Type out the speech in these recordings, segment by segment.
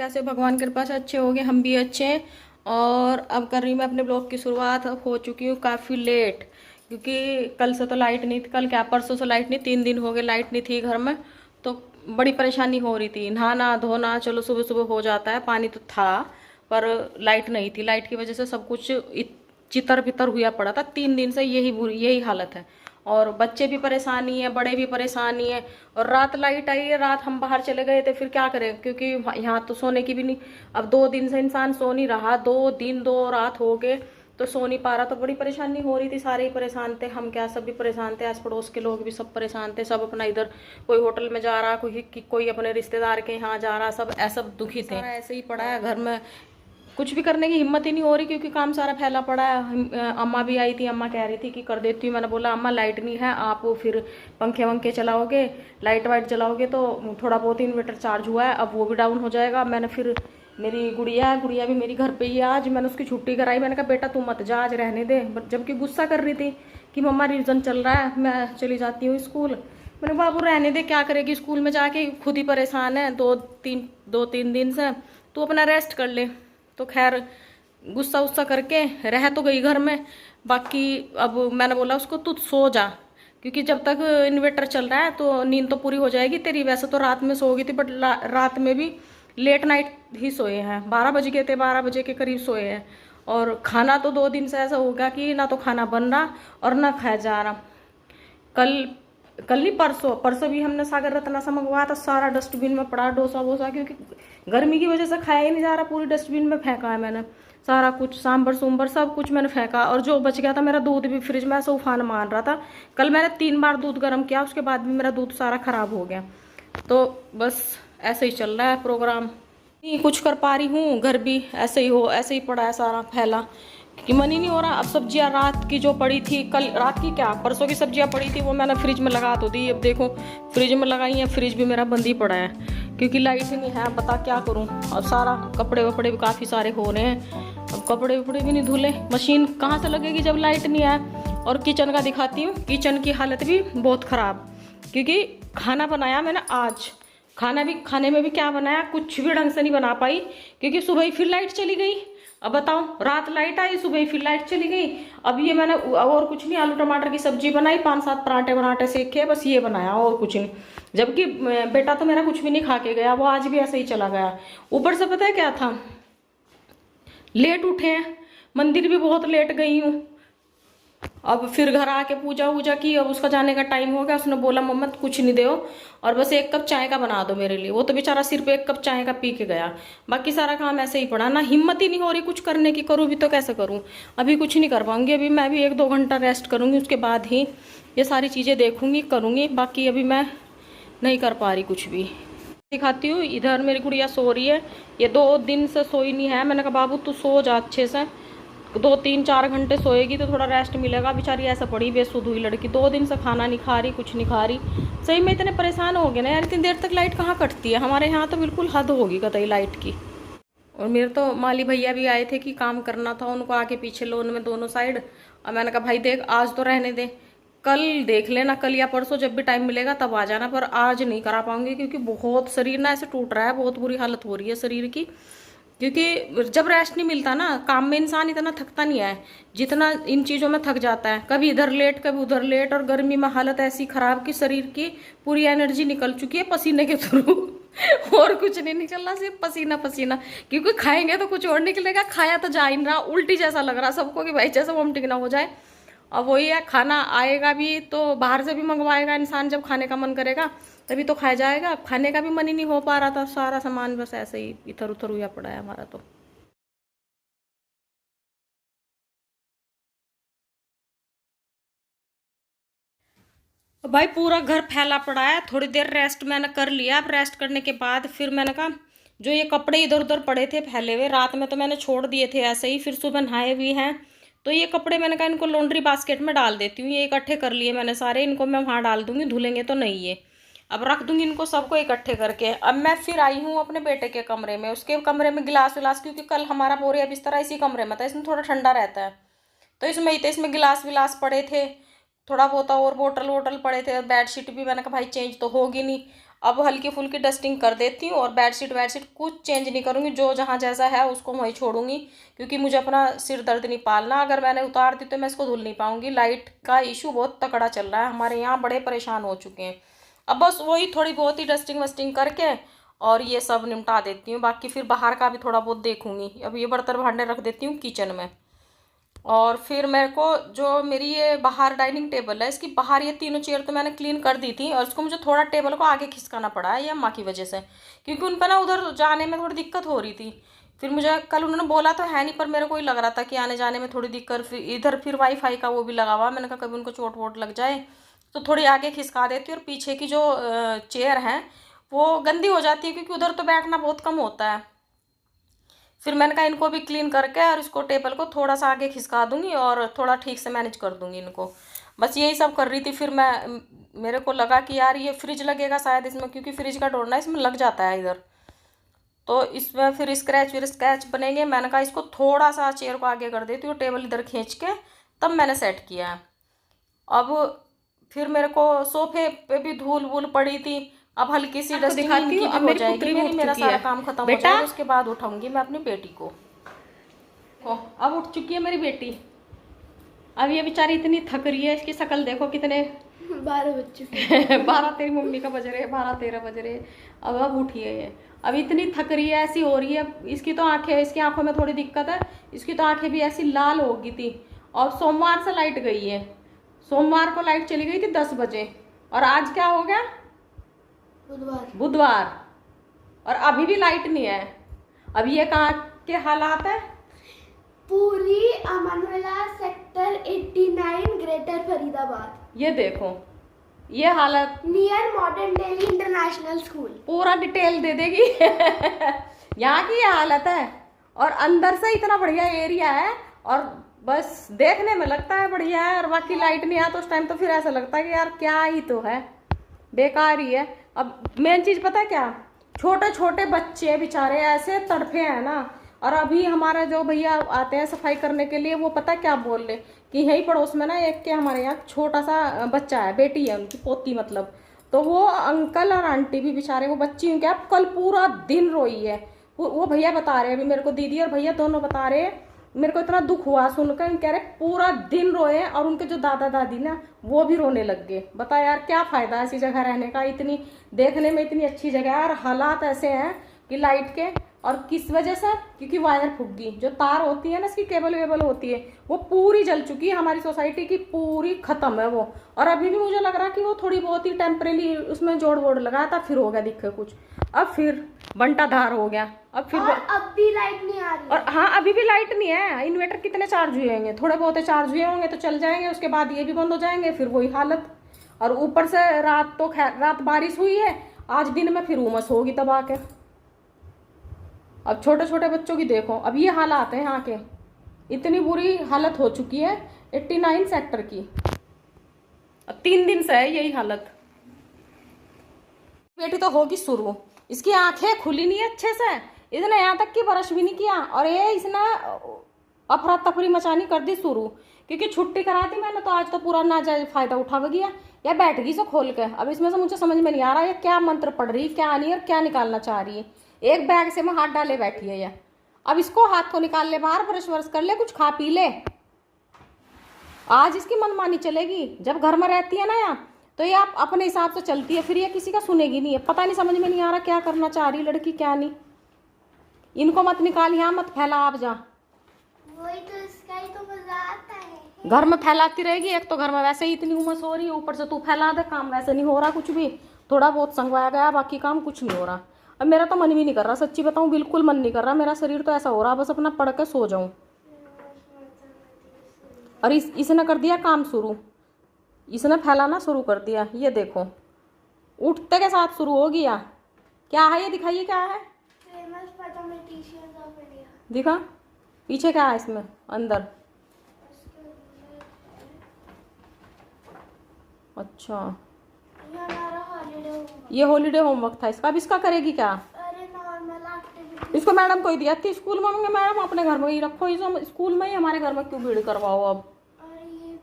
कैसे हो? भगवान की कृपा से अच्छे हो गए, हम भी अच्छे हैं। और अब कर रही मैं अपने ब्लॉग की शुरुआत। अब हो चुकी हूँ काफ़ी लेट, क्योंकि कल से तो लाइट नहीं थी। कल क्या, परसों से लाइट नहीं, 3 दिन हो गए लाइट नहीं थी घर में। तो बड़ी परेशानी हो रही थी, नहाना धोना चलो सुबह सुबह हो जाता है, पानी तो था पर लाइट नहीं थी। लाइट की वजह से सब कुछ चितर पितर हुआ पड़ा था। 3 दिन से यही हालत है। और बच्चे भी परेशानी है, बड़े भी परेशानी है। और रात लाइट आई है, रात हम बाहर चले गए थे, फिर क्या करें, क्योंकि यहाँ तो सोने की भी नहीं। अब 2 दिन से इंसान सो नहीं रहा, 2 दिन 2 रात हो गए तो सो नहीं पा रहा। तो बड़ी परेशानी हो रही थी, सारे ही परेशान थे, हम क्या सब भी परेशान थे, आस पड़ोस के लोग भी सब परेशान थे। सब अपना इधर कोई होटल में जा रहा, कोई अपने रिश्तेदार के यहाँ जा रहा, सब ऐसा दुखी थे। ऐसे ही पड़ा है घर में, कुछ भी करने की हिम्मत ही नहीं हो रही, क्योंकि काम सारा फैला पड़ा है। अम्मा भी आई थी, अम्मा कह रही थी कि कर देती हूँ। मैंने बोला अम्मा लाइट नहीं है, आप फिर पंखे वंखे चलाओगे, लाइट वाइट चलाओगे तो थोड़ा बहुत इन्वर्टर चार्ज हुआ है, अब वो भी डाउन हो जाएगा। मैंने फिर मेरी गुड़िया भी मेरी घर पे ही है आज, मैंने उसकी छुट्टी कराई। मैंने कहा बेटा तू मत जा, आज रहने दे। जबकि गुस्सा कर रही थी कि मम्मा रिविजन चल रहा है, मैं चली जाती हूँ स्कूल। मैंने बाबू रहने दे, क्या करेगी स्कूल में जाके, खुद ही परेशान है 2-3 दिन से, तू अपना रेस्ट कर ले। तो खैर गुस्सा उस्सा करके रह तो गई घर में। बाकी अब मैंने बोला उसको तू सो जा, क्योंकि जब तक इन्वर्टर चल रहा है तो नींद तो पूरी हो जाएगी तेरी। वैसे तो रात में सो गई थी, बट रात में भी लेट नाइट ही सोए हैं, 12 बज गए थे, 12 बजे के करीब सोए हैं। और खाना तो 2 दिन से ऐसा हो गया कि ना तो खाना बन रहा और ना खाया जा रहा। कल कल नहीं, परसों परसों भी हमने सागर रत्ना सा मंगवाया था, सारा डस्टबिन में पड़ा, डोसा वोसा, क्योंकि गर्मी की वजह से खाया ही नहीं जा रहा, पूरी डस्टबिन में फेंका है मैंने सारा कुछ, सांबर सुंबर सब कुछ मैंने फेंका। और जो बच गया था, मेरा दूध भी फ्रिज में ऐसा उफान मार रहा था। कल मैंने 3 बार दूध गर्म किया, उसके बाद भी मेरा दूध सारा खराब हो गया। तो बस ऐसे ही चल रहा है प्रोग्राम, नहीं कुछ कर पा रही हूँ। घर भी ऐसे ही पड़ा है सारा फैला, कि मन ही नहीं हो रहा। अब सब्जियां रात की जो पड़ी थी, कल रात की क्या परसों की सब्जियां पड़ी थी, वो मैंने फ्रिज में लगा तो दी। अब देखो फ्रिज में लगाई है, फ्रिज भी मेरा बंद ही पड़ा है, क्योंकि लाइट ही नहीं है। बता क्या करूं। अब सारा कपड़े वपड़े भी काफ़ी सारे हो रहे हैं, अब कपड़े वपड़े भी नहीं धुले, मशीन कहाँ से लगेगी जब लाइट नहीं है। और किचन का दिखाती हूँ, किचन की हालत भी बहुत ख़राब, क्योंकि खाना बनाया मैंने आज, खाने में भी क्या बनाया, कुछ भी ढंग से नहीं बना पाई, क्योंकि सुबह ही फिर लाइट चली गई। अब बताओ, रात लाइट आई, सुबह ही फिर लाइट चली गई। अब ये मैंने और कुछ नहीं, आलू टमाटर की सब्जी बनाई, 5-7 पराठे वराठे सेके, बस ये बनाया और कुछ नहीं। जबकि बेटा तो मेरा कुछ भी नहीं खा के गया, वो आज भी ऐसे ही चला गया। ऊपर से पता है क्या था, लेट उठे हैं, मंदिर भी बहुत लेट गई हूँ। अब फिर घर आके पूजा वूजा की, अब उसका जाने का टाइम हो गया। उसने बोला मम्मा कुछ नहीं दो, और बस 1 कप चाय का बना दो मेरे लिए। वो तो बेचारा सिर्फ 1 कप चाय का पी के गया, बाकी सारा काम ऐसे ही पड़ा। ना हिम्मत ही नहीं हो रही कुछ करने की, करूँ भी तो कैसे करूँ। अभी कुछ नहीं कर पाऊंगी, अभी मैं भी 1-2 घंटा रेस्ट करूंगी, उसके बाद ही ये सारी चीज़ें देखूंगी करूंगी। बाकी अभी मैं नहीं कर पा रही कुछ भी। दिखाती हूँ, इधर मेरी गुड़िया सो रही है, ये 2 दिन से सोई नहीं है। मैंने कहा बाबू तू सो जा अच्छे से, 2-3-4 घंटे सोएगी तो थोड़ा रेस्ट मिलेगा। बेचारी ऐसा पड़ी बेसुध हुई लड़की, 2 दिन से खाना नहीं खा रही, कुछ नहीं खा रही। सही में इतने परेशान हो गए ना यार, इतनी देर तक लाइट कहाँ कटती है। हमारे यहाँ तो बिल्कुल हद होगी कतई लाइट की। और मेरे तो माली भैया भी आए थे कि काम करना था उनको, आगे पीछे लोन में दोनों साइड। और मैंने कहा भाई देख आज तो रहने दे, कल देख लेना, कल या परसों जब भी टाइम मिलेगा तब आ जाना, पर आज नहीं करा पाऊंगी, क्योंकि बहुत शरीर ना ऐसे टूट रहा है, बहुत बुरी हालत हो रही है शरीर की। क्योंकि जब रेस्ट नहीं मिलता ना, काम में इंसान इतना थकता नहीं है जितना इन चीज़ों में थक जाता है। कभी इधर लेट कभी उधर लेट, और गर्मी में हालत ऐसी खराब कि शरीर की पूरी एनर्जी निकल चुकी है पसीने के थ्रू और कुछ नहीं निकल रहा, सिर्फ पसीना पसीना। क्योंकि खाएंगे तो कुछ और निकलेगा, खाया तो जा ही नहीं रहा, उल्टी जैसा लग रहा सबको कि भाई जैसे वोमिटिंग ना हो जाए। अब वही है, खाना आएगा भी तो बाहर से भी मंगवाएगा इंसान, जब खाने का मन करेगा तभी तो खाया जाएगा। अब खाने का भी मन ही नहीं हो पा रहा था, सारा सामान बस ऐसे ही इधर उधर हुआ पड़ा है हमारा तो। तो भाई पूरा घर फैला पड़ा है। थोड़ी देर रेस्ट मैंने कर लिया, अब रेस्ट करने के बाद फिर मैंने कहा जो ये कपड़े इधर उधर पड़े थे फैले हुए, रात में तो मैंने छोड़ दिए थे ऐसे ही, फिर सुबह नहाए भी हैं, तो ये कपड़े मैंने कहा इनको लॉन्ड्री बास्केट में डाल देती हूँ। ये इकट्ठे कर लिए मैंने सारे, इनको मैं वहाँ डाल दूंगी, धुलेंगे तो नहीं ये। अब रख दूंगी इनको सबको इकट्ठे करके। अब मैं फिर आई हूँ अपने बेटे के कमरे में, उसके कमरे में गिलास विलास, क्योंकि कल हमारा बोरिया बिस्तर इसी कमरे में था, इसमें थोड़ा ठंडा रहता है, तो इसमें ही थे, इसमें गिलास विलास पड़े थे, थोड़ा बहुत और बोतल वोटल पड़े थे। और बेडशीट भी मैंने कहा भाई चेंज तो होगी नहीं, अब हल्की फुल्की डस्टिंग कर देती हूँ और बेडशीट कुछ चेंज नहीं करूँगी, जो जहाँ जैसा है उसको वहीं छोड़ूंगी, क्योंकि मुझे अपना सिर दर्द नहीं पालना। अगर मैंने उतार दी तो मैं इसको धुल नहीं पाऊंगी। लाइट का इशू बहुत तकड़ा चल रहा है हमारे यहाँ, बड़े परेशान हो चुके हैं। अब बस वही थोड़ी बहुत ही डस्टिंग वस्टिंग करके और ये सब निपटा देती हूँ, बाकी फिर बाहर का भी थोड़ा बहुत देखूंगी। अब ये बर्तन भांडे रख देती हूँ किचन में। और फिर मेरे को जो मेरी ये बाहर डाइनिंग टेबल है, इसकी बाहर ये तीनों चेयर तो मैंने क्लीन कर दी थी, और इसको मुझे थोड़ा टेबल को आगे खिसकाना पड़ा है ये अम्मा की वजह से, क्योंकि उन पर ना उधर जाने में थोड़ी दिक्कत हो रही थी। फिर मुझे कल उन्होंने बोला तो है नहीं, पर मेरे को ही लग रहा था कि आने जाने में थोड़ी दिक्कत। फिर इधर फिर वाईफाई का वो भी लगा हुआ, मैंने कहा कभी उनको चोट वोट लग जाए, तो थोड़ी आगे खिसका देती हूँ। और पीछे की जो चेयर है वो गंदी हो जाती है, क्योंकि उधर तो बैठना बहुत कम होता है। फिर मैंने कहा इनको भी क्लीन करके और इसको टेबल को थोड़ा सा आगे खिसका दूंगी और थोड़ा ठीक से मैनेज कर दूंगी इनको। बस यही सब कर रही थी। फिर मेरे को लगा कि यार ये फ्रिज लगेगा शायद इसमें, क्योंकि फ्रिज का डोर ना इसमें लग जाता है इधर, तो इसमें फिर स्क्रैच बनेंगे। मैंने कहा इसको थोड़ा सा चेयर को आगे कर देती हूँ, टेबल इधर खींच के, तब मैंने सेट किया है। अब फिर मेरे को सोफे पे भी धूल वूल पड़ी थी, अब हल्की सी डस्टिंग इनकी भी हो जाएगी, मेरा सारा काम खत्म हो जाएगा। उसके बाद उठाऊंगी मैं अपनी बेटी को। अब उठ चुकी है मेरी बेटी। अब ये बेचारी इतनी थक रही है, इसकी शक्ल देखो कितने 12 बज चुके 12 तेरी मम्मी का बज रहे, 12-13 बज रहे। अब उठी है ये, अब इतनी थक रही है, ऐसी हो रही है। इसकी तो आंखें, इसकी आंखों में थोड़ी दिक्कत है, इसकी तो आंखें भी ऐसी लाल हो गई थी। और सोमवार से लाइट गई है, सोमवार को लाइट चली गई थी 10 बजे, और आज क्या हो गया, बुधवार, और अभी भी लाइट नहीं है। अब ये कहाँ के हालात है, पूरी अमनवाला सेक्टर 89 ग्रेटर फरीदाबाद। ये देखो ये हालत, near modern Delhi international school, पूरा डिटेल दे देगी यहाँ की ये हालत है। और अंदर से इतना बढ़िया एरिया है, और बस देखने में लगता है बढ़िया है, और बाकी लाइट नहीं आया तो उस टाइम तो फिर ऐसा लगता है कि यार क्या ही तो है, बेकार ही है। अब मेन चीज पता है क्या, छोटे छोटे बच्चे बेचारे ऐसे तड़फे हैं ना। और अभी हमारे जो भैया आते हैं सफाई करने के लिए, वो पता क्या बोल रहे कि यही पड़ोस में ना एक के हमारे यहाँ छोटा सा बच्चा है, बेटी है उनकी, पोती मतलब, तो वो अंकल और आंटी भी बेचारे, वो बच्ची उनके अब कल पूरा दिन रोई है। वो भैया बता रहे, अभी मेरे को दीदी और भैया दोनों बता रहे, मेरे को इतना दुख हुआ सुनकर, कह रहे पूरा दिन रोए, और उनके जो दादा दादी ना वो भी रोने लग गए। बता यार क्या फायदा ऐसी जगह रहने का, इतनी देखने में इतनी अच्छी जगह है, और हालात ऐसे हैं कि लाइट के, और किस वजह से, क्योंकि वायर फूक गई, जो तार होती है ना इसकी केबल वेबल होती है वो पूरी जल चुकी है, हमारी सोसाइटी की पूरी खत्म है वो। और अभी भी मुझे लग रहा कि वो थोड़ी बहुत ही टेम्परेरी उसमें जोड़ वोड़ लगाया था, फिर हो गया दिक्कत कुछ, अब फिर बंटा धार हो गया। अब फिर अब भी लाइट नहीं आ रही, और हाँ अभी भी लाइट नहीं है। इन्वर्टर कितने चार्ज हुए होंगे, थोड़े बहुत चार्ज हुए होंगे तो चल जाएंगे, उसके बाद ये भी बंद हो जाएंगे, फिर वही हालत। और ऊपर से रात तो खैर रात बारिश हुई है, आज दिन में फिर उमस होगी तबाह के। अब छोटे छोटे बच्चों की देखो, अब ये हालात है यहाँ के, इतनी बुरी हालत हो चुकी है 89 सेक्टर की। अब 3 दिन से है यही हालत। बेटी तो होगी शुरू, इसकी आंखें खुली नहीं अच्छे से, इसने यहाँ तक कि ब्रश भी नहीं किया, और ये इसने अफरा तफरी मचानी कर दी शुरू, क्योंकि छुट्टी करा दी मैंने, तो आज तो पूरा नाजायज फायदा उठा गया। या बैठ गई सो खोल के। अब इसमें से मुझे समझ में नहीं आ रहा है क्या मंत्र पढ़ रही, क्या नहीं, और क्या निकालना चाह रही है। एक बैग से मैं हाथ डाले बैठी है ये, अब इसको हाथ को निकाल ले बाहर, ब्रश वर्श कर ले, कुछ खा पी ले। आज इसकी मनमानी चलेगी, जब घर में रहती है ना यहाँ, तो ये आप अपने हिसाब से चलती है, फिर ये किसी का सुनेगी नहीं है। पता नहीं, समझ में नहीं आ रहा क्या करना चाह रही लड़की क्या नहीं। इनको मत निकाल यहाँ, मत फैला आप जा, वही तो इसका ही तो मजा आता है। घर में फैलाती रहेगी, एक तो घर में वैसे ही इतनी उमस हो रही है, ऊपर से तू फैला दे, काम वैसे नहीं हो रहा कुछ भी, थोड़ा बहुत संगवाया गया, बाकी काम कुछ नहीं हो रहा। अब मेरा तो मन भी नहीं कर रहा, सच्ची बताऊं बिल्कुल मन नहीं कर रहा, मेरा शरीर तो ऐसा हो रहा बस अपना पढ़ के सो जाऊं। और इसने कर दिया काम शुरू, इसने फैलाना शुरू कर दिया। ये देखो उठते के साथ शुरू हो गया। क्या है ये, दिखाइए क्या है, फेमस मैथमेटिशियंस ऑफ इंडिया। दिखा पीछे क्या है इसमें अंदर। अच्छा ये हॉलीडे होमवर्क था इसका, अब इसका करेगी क्या। अरे नॉर्मल एक्टिविटी इसको मैडम कोई दिया थी स्कूल में, मैडम अपने घर में ही रखो, इसे स्कूल में ही, हमारे घर में क्यों भीड़ करवाओ। अब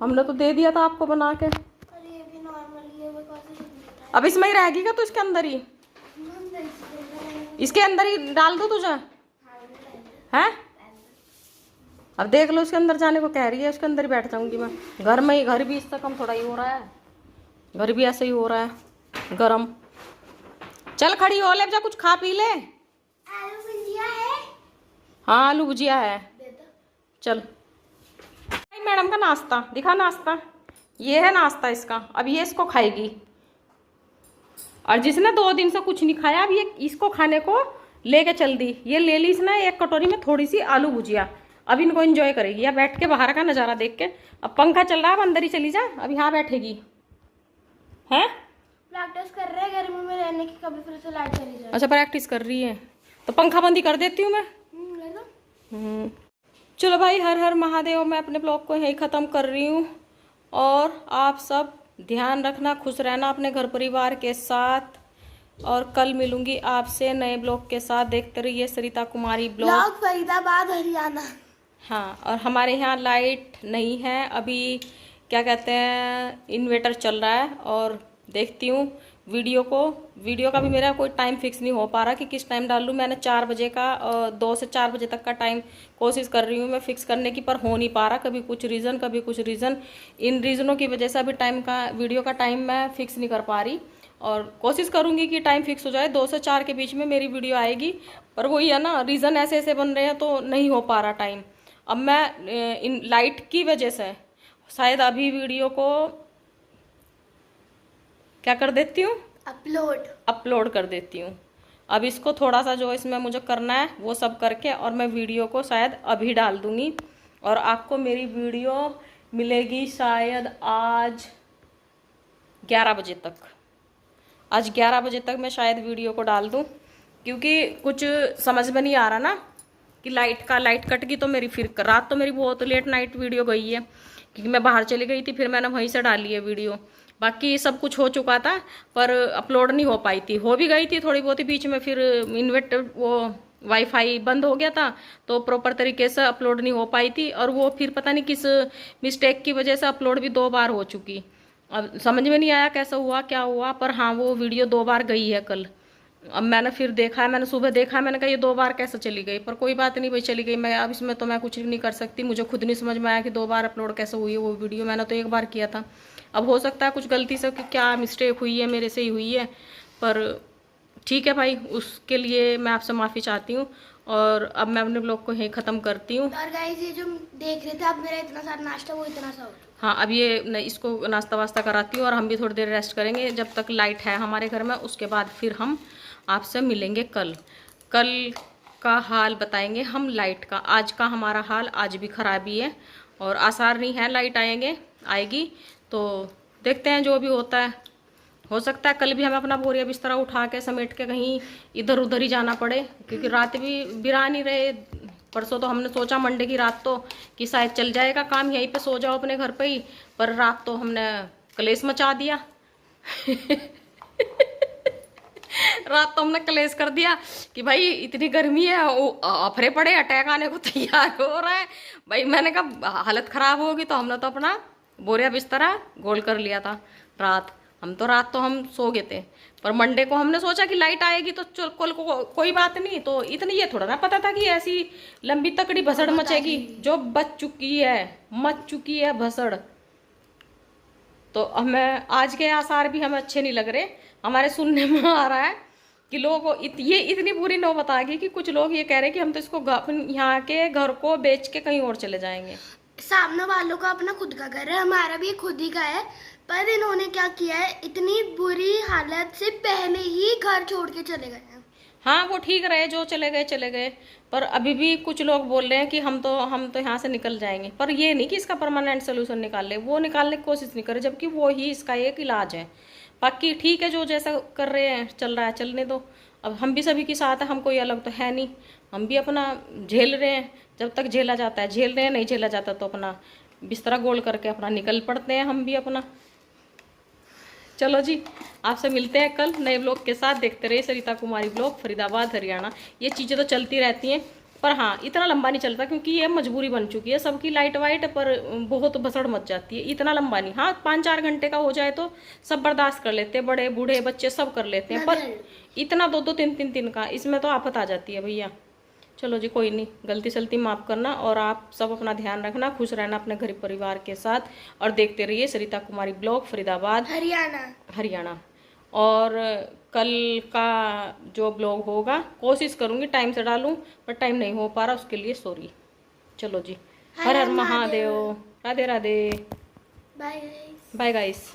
हमने तो दे दिया था आपको बना के। अरे ये भी नॉर्मल, ये वो कैसे अब इसमें ही रहेगी क्या? तो इसके अंदर ही, इसके अंदर ही डाल दो तुझे, हैं? अब देख लो, उसके अंदर जाने को कह रही है, उसके अंदर ही बैठ जाऊंगी मैं। घर में ही, घर भी इससे कम थोड़ा ही हो रहा है, घर भी ऐसे ही हो रहा है गरम। चल खड़ी हो ले, जा कुछ खा पी ले। आलू भुजिया है? हाँ आलू भुजिया है। चल मैडम का नाश्ता दिखा, नाश्ता ये है नाश्ता इसका। अब ये इसको खाएगी, और जिसने 2 दिन से कुछ नहीं खाया, अब ये इसको खाने को लेके चल दी। ये ले ली इसने एक कटोरी में थोड़ी सी आलू भुजिया। अब इनको एंजॉय करेगी, या बैठ के बाहर का नज़ारा देख के। अब पंखा चल रहा है, अब अंदर ही चली जा, अब यहाँ बैठेगी। हैं प्रैक्टिस कर रहे हैं गर्मी में रहने की, कभी फिर से लाइट चली जाए। अच्छा प्रैक्टिस कर रही है, तो पंखा बंद ही कर देती हूँ मैं। ले लो। चलो भाई, हर हर महादेव। मैं अपने ब्लॉग को यहीं ख़त्म कर रही हूँ, और आप सब ध्यान रखना, खुश रहना अपने घर परिवार के साथ, और कल मिलूंगी आपसे नए ब्लॉग के साथ। देखते रहिए सरिता कुमारी ब्लॉग, फरीदाबाद हरियाणा। हाँ, और हमारे यहाँ लाइट नहीं है अभी, क्या कहते हैं, इन्वर्टर चल रहा है। और देखती हूँ वीडियो का भी मेरा कोई टाइम फिक्स नहीं हो पा रहा कि किस टाइम डालूँ। मैंने 4 बजे का 2 से 4 बजे तक का टाइम कोशिश कर रही हूँ मैं फिक्स करने की, पर हो नहीं पा रहा। कभी कुछ रीज़न, कभी कुछ रीज़न। इन रीज़नों की वजह से अभी वीडियो का टाइम मैं फिक्स नहीं कर पा रही, और कोशिश करूँगी कि टाइम फिक्स हो जाए। 2 से 4 के बीच में मेरी वीडियो आएगी, पर वही है ना, रीज़न ऐसे ऐसे बन रहे हैं तो नहीं हो पा रहा टाइम। अब मैं इन लाइट की वजह से शायद अभी वीडियो को क्या कर देती हूँ, अपलोड कर देती हूँ। अब इसको थोड़ा सा जो इसमें मुझे करना है वो सब करके, और मैं वीडियो को शायद अभी डाल दूँगी। और आपको मेरी वीडियो मिलेगी शायद आज 11 बजे तक। आज 11 बजे तक मैं शायद वीडियो को डाल दूँ, क्योंकि कुछ समझ में नहीं आ रहा ना कि लाइट कट गई तो मेरी फिर रात तो मेरी बहुत लेट नाइट वीडियो गई है, क्योंकि मैं बाहर चली गई थी, फिर मैंने वहीं से डाली है वीडियो। बाकी सब कुछ हो चुका था, पर अपलोड नहीं हो पाई थी। हो भी गई थी थोड़ी बहुत ही बीच में, फिर इन्वर्टर वो वाईफाई बंद हो गया था, तो प्रॉपर तरीके से अपलोड नहीं हो पाई थी। और वो फिर पता नहीं किस मिस्टेक की वजह से अपलोड भी 2 बार हो चुकी। अब समझ में नहीं आया कैसा हुआ क्या हुआ, पर हाँ वो वीडियो 2 बार गई है कल। अब मैंने फिर देखा है, मैंने सुबह देखा है, मैंने कहा ये 2 बार कैसे चली गई, पर कोई बात नहीं भाई, चली गई। मैं अब इसमें तो मैं कुछ नहीं कर सकती, मुझे खुद नहीं समझ में आया कि 2 बार अपलोड कैसे हुई है वो वीडियो। मैंने तो 1 बार किया था। अब हो सकता है कुछ गलती से कि क्या मिस्टेक हुई है, मेरे से ही हुई है, पर ठीक है भाई, उसके लिए मैं आपसे माफ़ी चाहती हूँ। और अब मैं अपने ब्लॉग को यहीं ख़त्म करती हूँ। और गाइस ये जो देख रहे थे आप, मेरा इतना सारा नाश्ता वो इतना सा हो चुका। हाँ, अब ये इसको नाश्ता वास्ता कराती हूँ, और हम भी थोड़ी देर रेस्ट करेंगे जब तक लाइट है हमारे घर में। उसके बाद फिर हम आपसे मिलेंगे कल का हाल बताएंगे हम लाइट का। आज का हमारा हाल आज भी खराबी है, और आसार नहीं है लाइट आएगी, तो देखते हैं जो भी होता है। हो सकता है कल भी हमें अपना बोरिया बिस्तरा उठा के समेट के कहीं इधर उधर ही जाना पड़े, क्योंकि रात भी बिरा नहीं रहे। परसों तो हमने सोचा मंडे की रात तो कि शायद चल जाएगा काम, यहीं पे सो जाओ अपने घर पे ही, पर रात तो हमने कलेश मचा दिया। रात तो हमने कलेश कर दिया कि भाई इतनी गर्मी है, अफरे पड़े, अटैक आने को तैयार हो रहा है भाई। मैंने कहा हालत खराब होगी, तो हमने तो अपना बोरिया बिस्तरा गोल कर लिया था रात। रात तो हम सो गए थे, पर मंडे को हमने सोचा कि लाइट आएगी तो चल कल को कोई बात नहीं। तो इतनी ये थोड़ा ना पता था कि ऐसी लंबी तकड़ी भसड़ मचेगी, जो मच चुकी है भसड़। तो हमें आज के आसार भी हमें अच्छे नहीं लग रहे। हमारे सुनने में आ रहा है कि लोगों को ये इतनी बुरी नौबत आ गई कि कुछ लोग ये कह रहे हैं कि हम तो इसको यहाँ के घर को बेच के कहीं और चले जाएंगे। सामने वालों का अपना खुद का घर है, हमारा भी खुद ही का है, पर इन्होंने क्या किया है, इतनी बुरी हालत से पहले ही घर छोड़ के चले गए हैं। हाँ वो ठीक रहे, जो चले गए, पर अभी भी कुछ लोग बोल रहे हैं कि हम तो यहाँ से निकल जाएंगे, पर ये नहीं कि इसका परमानेंट सोल्यूशन निकाल ले। वो निकालने की कोशिश नहीं करे, जबकि वो ही इसका एक इलाज है। बाकी ठीक है, जो जैसा कर रहे हैं चल रहा है, चलने दो। अब हम भी सभी के साथ है, हम कोई अलग तो है नहीं, हम भी अपना झेल रहे हैं। जब तक झेला जाता है झेल रहे हैं, नहीं झेला जाता तो अपना बिस्तरा गोल करके अपना निकल पड़ते हैं हम भी अपना। चलो जी, आपसे मिलते हैं कल नए ब्लॉग के साथ। देखते रहिए सरिता कुमारी ब्लॉग, फरीदाबाद हरियाणा। ये चीज़ें तो चलती रहती हैं, पर हाँ इतना लंबा नहीं चलता क्योंकि ये मजबूरी बन चुकी है सबकी लाइट वाइट, पर बहुत भसड़ मच जाती है। इतना लंबा नहीं, हाँ 5-4 घंटे का हो जाए तो सब बर्दाश्त कर लेते हैं, बड़े बूढ़े बच्चे सब कर लेते हैं, पर इतना 2-2 3-3 दिन का इसमें तो आफत आ जाती है भैया। चलो जी कोई नहीं, गलती सलती माफ़ करना, और आप सब अपना ध्यान रखना, खुश रहना अपने गरीब परिवार के साथ, और देखते रहिए सरिता कुमारी ब्लॉग फरीदाबाद हरियाणा। और कल का जो ब्लॉग होगा कोशिश करूँगी टाइम से डालूँ, पर टाइम नहीं हो पा रहा, उसके लिए सॉरी। चलो जी, हर हर Mahadev, Radhe Radhe, bye bye guys.